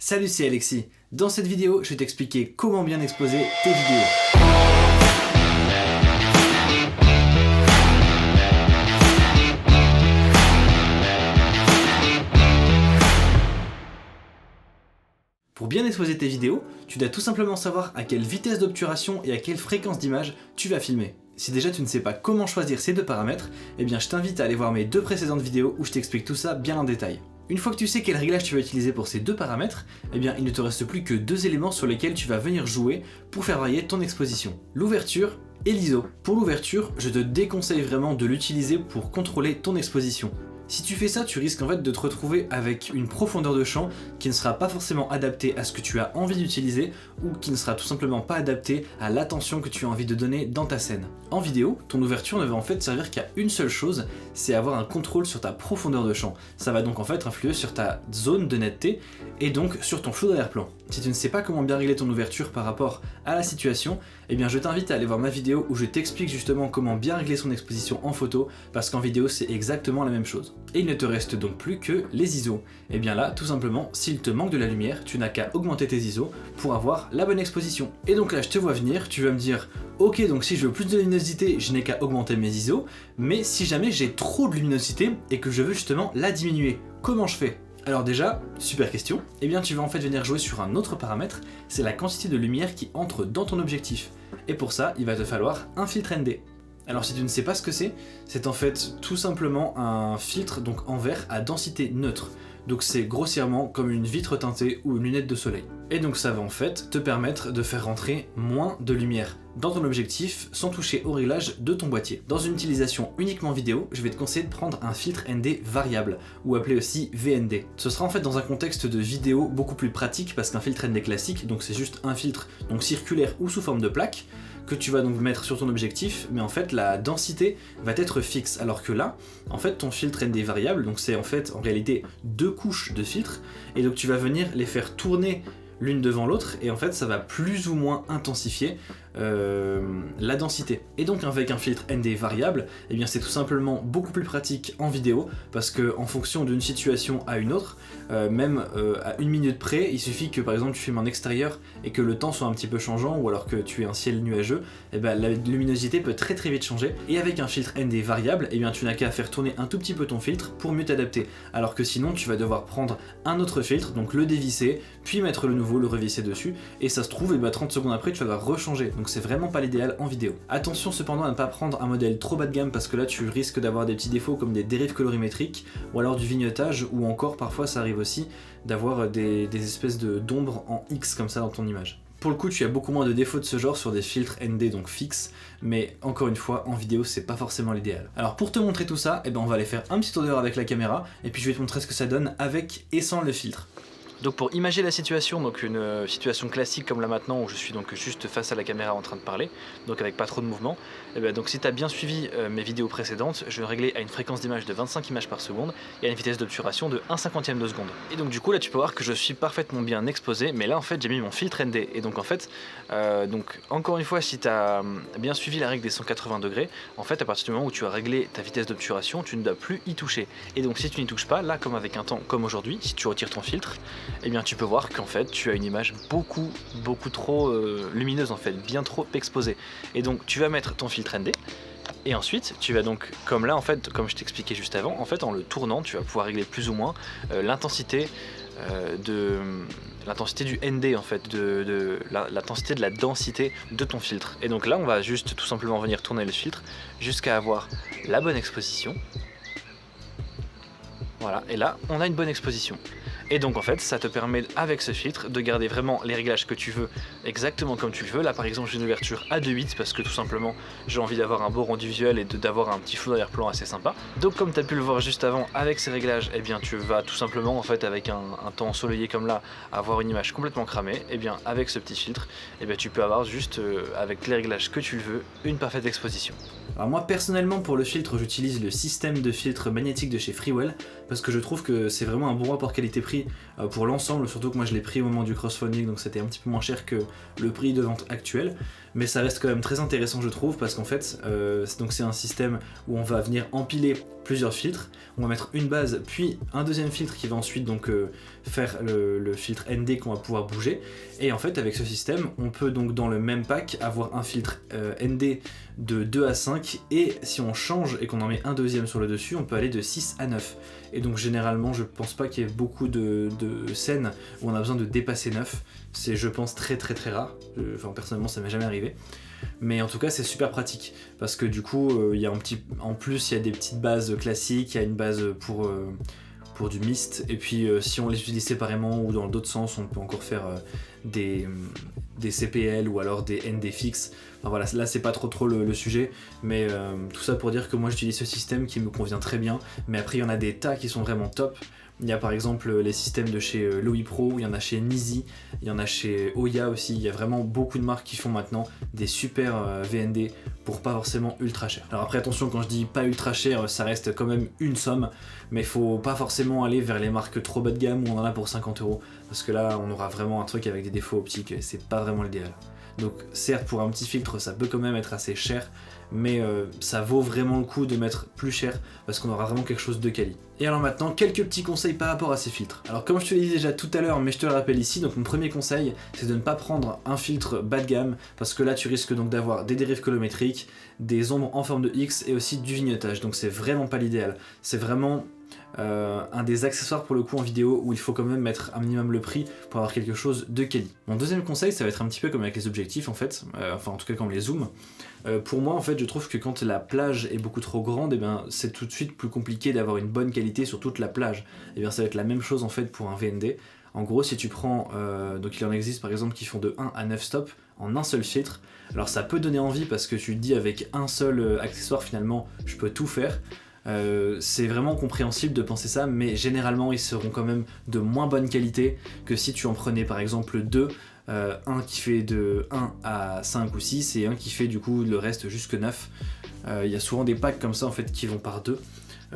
Salut, c'est Alexis. Dans cette vidéo, je vais t'expliquer comment bien exposer tes vidéos. Pour bien exposer tes vidéos, tu dois tout simplement savoir à quelle vitesse d'obturation et à quelle fréquence d'image tu vas filmer. Si déjà tu ne sais pas comment choisir ces deux paramètres, eh bien je t'invite à aller voir mes deux précédentes vidéos où je t'explique tout ça bien en détail. Une fois que tu sais quel réglage tu vas utiliser pour ces deux paramètres, eh bien il ne te reste plus que deux éléments sur lesquels tu vas venir jouer pour faire varier ton exposition. L'ouverture et l'ISO. Pour l'ouverture, je te déconseille vraiment de l'utiliser pour contrôler ton exposition. Si tu fais ça, tu risques en fait de te retrouver avec une profondeur de champ qui ne sera pas forcément adaptée à ce que tu as envie d'utiliser ou qui ne sera tout simplement pas adaptée à l'attention que tu as envie de donner dans ta scène. En vidéo, ton ouverture ne va en fait servir qu'à une seule chose, c'est avoir un contrôle sur ta profondeur de champ. Ça va donc en fait influer sur ta zone de netteté et donc sur ton flou d'arrière-plan. Si tu ne sais pas comment bien régler ton ouverture par rapport à la situation, eh bien je t'invite à aller voir ma vidéo où je t'explique justement comment bien régler son exposition en photo, parce qu'en vidéo c'est exactement la même chose. Et il ne te reste donc plus que les ISO. Et bien là, tout simplement, s'il te manque de la lumière, tu n'as qu'à augmenter tes ISO pour avoir la bonne exposition. Et donc là, je te vois venir, tu vas me dire, ok, donc si je veux plus de luminosité, je n'ai qu'à augmenter mes ISO, mais si jamais j'ai trop de luminosité et que je veux justement la diminuer, comment je fais ? Alors déjà, super question, eh bien tu vas en fait venir jouer sur un autre paramètre, c'est la quantité de lumière qui entre dans ton objectif. Et pour ça, il va te falloir un filtre ND. Alors si tu ne sais pas ce que c'est en fait tout simplement un filtre donc en verre à densité neutre. Donc c'est grossièrement comme une vitre teintée ou une lunette de soleil. Et donc ça va en fait te permettre de faire rentrer moins de lumière dans ton objectif sans toucher au réglage de ton boîtier. Dans une utilisation uniquement vidéo, je vais te conseiller de prendre un filtre ND variable, ou appelé aussi VND. Ce sera en fait dans un contexte de vidéo beaucoup plus pratique parce qu'un filtre ND classique, donc c'est juste un filtre donc circulaire ou sous forme de plaque, que tu vas donc mettre sur ton objectif, mais en fait la densité va être fixe, alors que là, en fait ton filtre ND variable, donc c'est en fait en réalité deux couches de filtres, et donc tu vas venir les faire tourner l'une devant l'autre, et en fait ça va plus ou moins intensifier la densité. Et donc avec un filtre ND variable, eh bien c'est tout simplement beaucoup plus pratique en vidéo, parce que en fonction d'une situation à une autre, même à une minute près, il suffit que par exemple tu filmes en extérieur et que le temps soit un petit peu changeant, ou alors que tu aies un ciel nuageux, eh bien la luminosité peut très vite changer, et avec un filtre ND variable, eh bien tu n'as qu'à faire tourner un tout petit peu ton filtre pour mieux t'adapter, alors que sinon tu vas devoir prendre un autre filtre, donc le dévisser, puis mettre le nouveau, le revisser dessus, et ça se trouve, et bien 30 secondes après tu vas devoir rechanger. Donc c'est vraiment pas l'idéal en vidéo. Attention cependant à ne pas prendre un modèle trop bas de gamme, parce que là tu risques d'avoir des petits défauts comme des dérives colorimétriques ou alors du vignettage, ou encore parfois ça arrive aussi d'avoir des espèces d'ombres en X comme ça dans ton image. Pour le coup, tu as beaucoup moins de défauts de ce genre sur des filtres ND donc fixes, mais encore une fois, en vidéo, c'est pas forcément l'idéal. Alors pour te montrer tout ça, eh ben, on va aller faire un petit tour dehors avec la caméra, et puis je vais te montrer ce que ça donne avec et sans le filtre. Donc pour imaginer la situation, donc une situation classique comme là maintenant où je suis donc juste face à la caméra en train de parler, donc avec pas trop de mouvement, et bien donc si tu as bien suivi mes vidéos précédentes, je vais régler à une fréquence d'image de 25 images par seconde et à une vitesse d'obturation de 1/50 de seconde. Et donc du coup là tu peux voir que je suis parfaitement bien exposé, mais là en fait j'ai mis mon filtre ND, et donc en fait, donc encore une fois, si tu as bien suivi la règle des 180 degrés, en fait à partir du moment où tu as réglé ta vitesse d'obturation, tu ne dois plus y toucher. Et donc si tu n'y touches pas, là comme avec un temps comme aujourd'hui, si tu retires ton filtre, eh bien tu peux voir qu'en fait tu as une image beaucoup trop lumineuse, en fait bien trop exposée. Et donc tu vas mettre ton filtre ND, et ensuite tu vas donc, comme là en fait, comme je t'expliquais juste avant, en fait en le tournant tu vas pouvoir régler plus ou moins l'intensité du ND, en fait, l'intensité de la densité de ton filtre. Et donc là on va juste tout simplement venir tourner le filtre jusqu'à avoir la bonne exposition. Voilà, et là on a une bonne exposition. Et donc en fait ça te permet avec ce filtre de garder vraiment les réglages que tu veux exactement comme tu le veux. Là par exemple j'ai une ouverture à 2.8 parce que tout simplement j'ai envie d'avoir un beau rendu visuel et d'avoir un petit flou d'arrière-plan assez sympa. Donc comme tu as pu le voir juste avant, avec ces réglages, eh bien tu vas tout simplement en fait avec un temps ensoleillé comme là avoir une image complètement cramée. Et bien avec ce petit filtre, eh bien tu peux avoir juste avec les réglages que tu le veux une parfaite exposition. Alors moi personnellement pour le filtre j'utilise le système de filtre magnétique de chez Freewell, parce que je trouve que c'est vraiment un bon rapport qualité-prix prix pour l'ensemble, surtout que moi je l'ai pris au moment du crowdfunding, donc c'était un petit peu moins cher que le prix de vente actuel, mais ça reste quand même très intéressant je trouve, parce qu'en fait c'est un système où on va venir empiler plusieurs filtres, on va mettre une base puis un deuxième filtre qui va ensuite donc faire le filtre ND qu'on va pouvoir bouger, et en fait avec ce système on peut donc dans le même pack avoir un filtre ND de 2 à 5, et si on change et qu'on en met un deuxième sur le dessus on peut aller de 6 à 9, et donc généralement je pense pas qu'il y ait beaucoup de scènes où on a besoin de dépasser 9, c'est je pense très rare, enfin personnellement ça m'est jamais arrivé. Mais en tout cas c'est super pratique parce que du coup en plus il y a des petites bases classiques, il y a une base pour du mist, et puis si on les utilise séparément ou dans d'autres sens on peut encore faire des CPL ou alors des ND fixes. Enfin voilà, là c'est pas trop le sujet, mais tout ça pour dire que moi j'utilise ce système qui me convient très bien, mais après il y en a des tas qui sont vraiment top. Il y a par exemple les systèmes de chez Lowi-Pro, il y en a chez Nizi, il y en a chez Oya aussi, il y a vraiment beaucoup de marques qui font maintenant des super VND pour pas forcément ultra cher. Alors après attention, quand je dis pas ultra cher, ça reste quand même une somme, mais faut pas forcément aller vers les marques trop bas de gamme où on en a pour 50 €, parce que là on aura vraiment un truc avec des défauts optiques et c'est pas vraiment l'idéal. Donc certes pour un petit filtre ça peut quand même être assez cher, mais ça vaut vraiment le coup de mettre plus cher parce qu'on aura vraiment quelque chose de quali. Et alors maintenant, quelques petits conseils par rapport à ces filtres. Alors comme je te l'ai dit déjà tout à l'heure, mais je te le rappelle ici, donc mon premier conseil c'est de ne pas prendre un filtre bas de gamme, parce que là tu risques donc d'avoir des dérives colométriques, des ombres en forme de X et aussi du vignettage, donc c'est vraiment pas l'idéal. C'est vraiment un des accessoires pour le coup en vidéo où il faut quand même mettre un minimum le prix pour avoir quelque chose de quali. Mon deuxième conseil ça va être un petit peu comme avec les objectifs en fait, enfin en tout cas comme les zooms. Pour moi en fait je trouve que quand la plage est beaucoup trop grande, et bien c'est tout de suite plus compliqué d'avoir une bonne qualité sur toute la plage. Et bien ça va être la même chose en fait pour un VND. En gros si tu prends, donc il en existe par exemple qui font de 1 à 9 stops en un seul filtre, alors ça peut donner envie parce que tu te dis avec un seul accessoire finalement je peux tout faire. C'est vraiment compréhensible de penser ça, mais généralement ils seront quand même de moins bonne qualité que si tu en prenais par exemple deux, un qui fait de 1 à 5 ou 6 et un qui fait du coup le reste jusque 9. Il y a souvent des packs comme ça en fait qui vont par deux,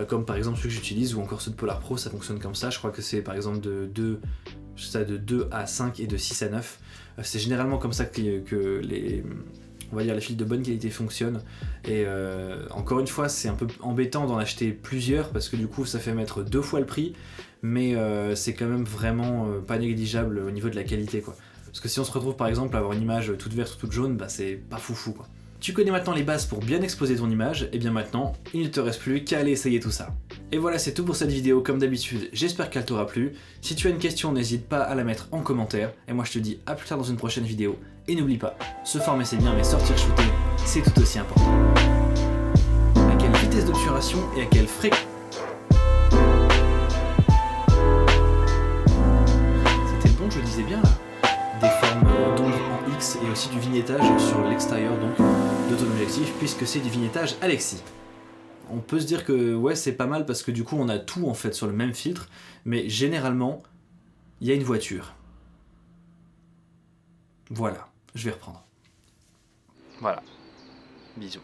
comme par exemple ceux que j'utilise ou encore ceux de Polar Pro, ça fonctionne comme ça. Je crois que c'est par exemple de 2 à 5 et de 6 à 9. C'est généralement comme ça que les... on va dire les fils de bonne qualité fonctionnent, et encore une fois c'est un peu embêtant d'en acheter plusieurs parce que du coup ça fait mettre 2 fois le prix, mais c'est quand même vraiment pas négligeable au niveau de la qualité quoi. Parce que si on se retrouve par exemple à avoir une image toute verte ou toute jaune, bah c'est pas foufou quoi. Tu connais maintenant les bases pour bien exposer ton image, et bien maintenant il ne te reste plus qu'à aller essayer tout ça. Et voilà, c'est tout pour cette vidéo comme d'habitude, j'espère qu'elle t'aura plu. Si tu as une question n'hésite pas à la mettre en commentaire, et moi je te dis à plus tard dans une prochaine vidéo, et n'oublie pas, se former c'est bien mais sortir shooter c'est tout aussi important. À quelle vitesse d'obturation et à quelle fréquence... C'était bon, je disais bien là. Des formes d'ombre en X et aussi du vignettage sur l'extérieur donc de ton objectif, puisque c'est du vignettage Alexi. On peut se dire que ouais c'est pas mal parce que du coup on a tout en fait sur le même filtre, mais généralement il y a une voiture. Voilà, je vais reprendre. Voilà, bisous.